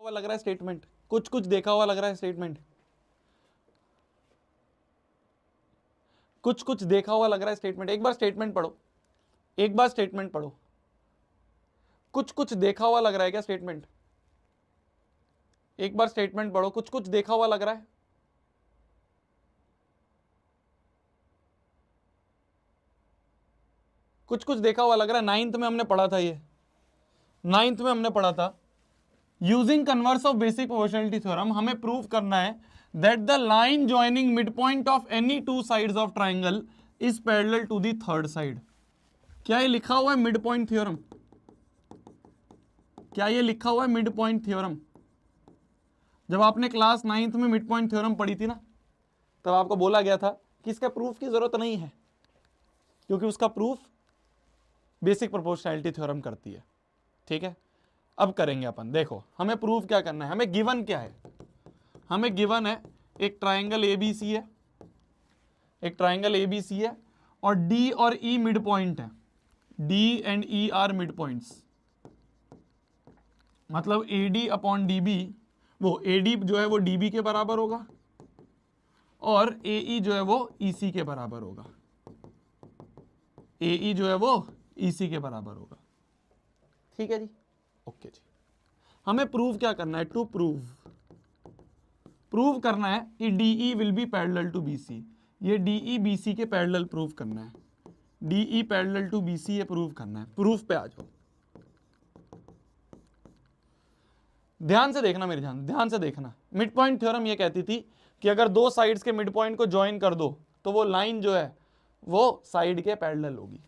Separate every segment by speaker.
Speaker 1: हुआ लग रहा है स्टेटमेंट, कुछ कुछ देखा हुआ लग रहा है स्टेटमेंट, कुछ कुछ देखा हुआ लग रहा है स्टेटमेंट। एक बार स्टेटमेंट पढ़ो, एक बार स्टेटमेंट पढ़ो। कुछ कुछ देखा हुआ लग रहा है क्या स्टेटमेंट? एक बार स्टेटमेंट पढ़ो, कुछ कुछ देखा हुआ लग रहा है? कुछ कुछ देखा हुआ लग रहा है। नाइन्थ में हमने पढ़ा था, ये नाइन्थ में हमने पढ़ा था, using converse of basic proportionality theorem हमें प्रूव करना है that the line joining mid point of any two sides of triangle is parallel to the third side. क्या ये लिखा हुआ है मिड पॉइंट थ्योरम? क्या ये लिखा हुआ है मिड पॉइंट थ्योरम? जब आपने क्लास नाइन्थ में मिड पॉइंट थ्योरम पढ़ी थी ना, तब आपको बोला गया था कि इसका प्रूफ की जरूरत नहीं है, क्योंकि उसका प्रूफ बेसिक प्रोपोर्शनैलिटी थ्योरम करती है। ठीक है, अब करेंगे अपन। देखो हमें प्रूफ क्या करना है, हमें गिवन क्या है? हमें गिवन है एक ट्राइंगल एबीसी है, एक ट्राइंगल एबीसी है और डी और ई मिड पॉइंट है। D and E R mid points, मतलब एडी अपॉन डीबी, वो एडी जो है वो डीबी के बराबर होगा और एई जो है वो ईसी के बराबर होगा। एई जो है वो ईसी के बराबर होगा। ठीक है जी, ओके जी। हमें प्रूव क्या करना है? टू प्रूव करना है कि DE will be parallel to BC. ये डीई बीसी के पैरेलल प्रूव करना है। डीई पैरेलल टू बीसी ये प्रूव करना है। प्रूफ पे आ जाओ, ध्यान से देखना मेरे जान, ध्यान से देखना। मिड पॉइंट थ्योरम ये कहती थी कि अगर दो साइड्स के मिड पॉइंट को ज्वाइन कर दो तो वो लाइन जो है वो साइड के पैरेलल होगी।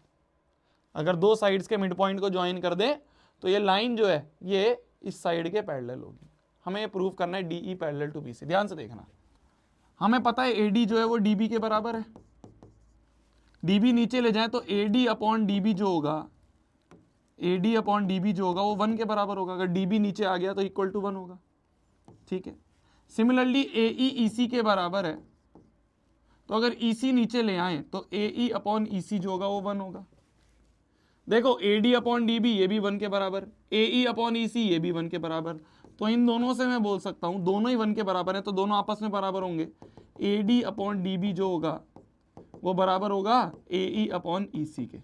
Speaker 1: अगर दो साइड्स के मिड पॉइंट को ज्वाइन कर दें तो ये लाइन जो है ये इस साइड के पैरेलल होगी। हमें ये प्रूव करना है डीई पैरेलल टू बीसी। ध्यान से देखना, हमें पता है एडी जो है वो डीबी के बराबर है। डीबी नीचे ले जाए तो एडी अपॉन डीबी जो होगा, एडी अपॉन डीबी जो होगा वो 1 के बराबर होगा। अगर डीबी नीचे आ गया तो इक्वल टू 1 होगा। ठीक है, सिमिलरली एई ईसी के बराबर है, तो अगर ईसी नीचे ले आए तो एई अपॉन ईसी जो होगा वो 1 होगा। देखो एडी अपॉन डीबी ये भी 1 के बराबर, एई अपॉन ईसी ये भी 1 के बराबर, तो इन दोनों से मैं बोल सकता हूं दोनों ही 1 के बराबर है, तो दोनों आपस में बराबर होंगे। एडी अपॉन डीबी जो होगा वो बराबर होगा एई अपॉन ईसी के।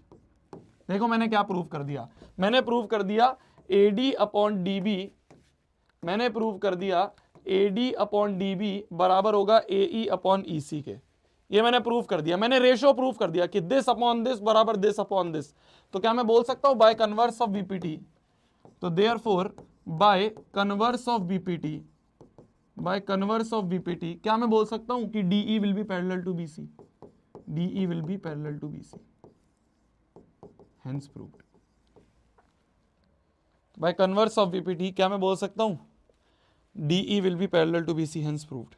Speaker 1: देखो मैंने क्या प्रूव कर दिया, मैंने प्रूव कर दिया एडी अपॉन डीबी, मैंने प्रूव कर दिया एडी अपॉन डीबी बराबर होगा एई अपॉन ईसी के। ये मैंने प्रूव कर दिया, मैंने रेशो प्रूव कर दिया कि दिस अपॉन दिस बराबर दिस अपॉन दिस। तो क्या मैं बोल सकता हूं बाय कन्वर्स ऑफ बीपीटी? तो therefore by converse of BPT, by converse of BPT क्या मैं बोल सकता हूं कि DE will be parallel to BC. DE will be parallel to BC, hence proved. By converse of BPT क्या मैं बोल सकता हूं? DE will be parallel to BC, hence proved.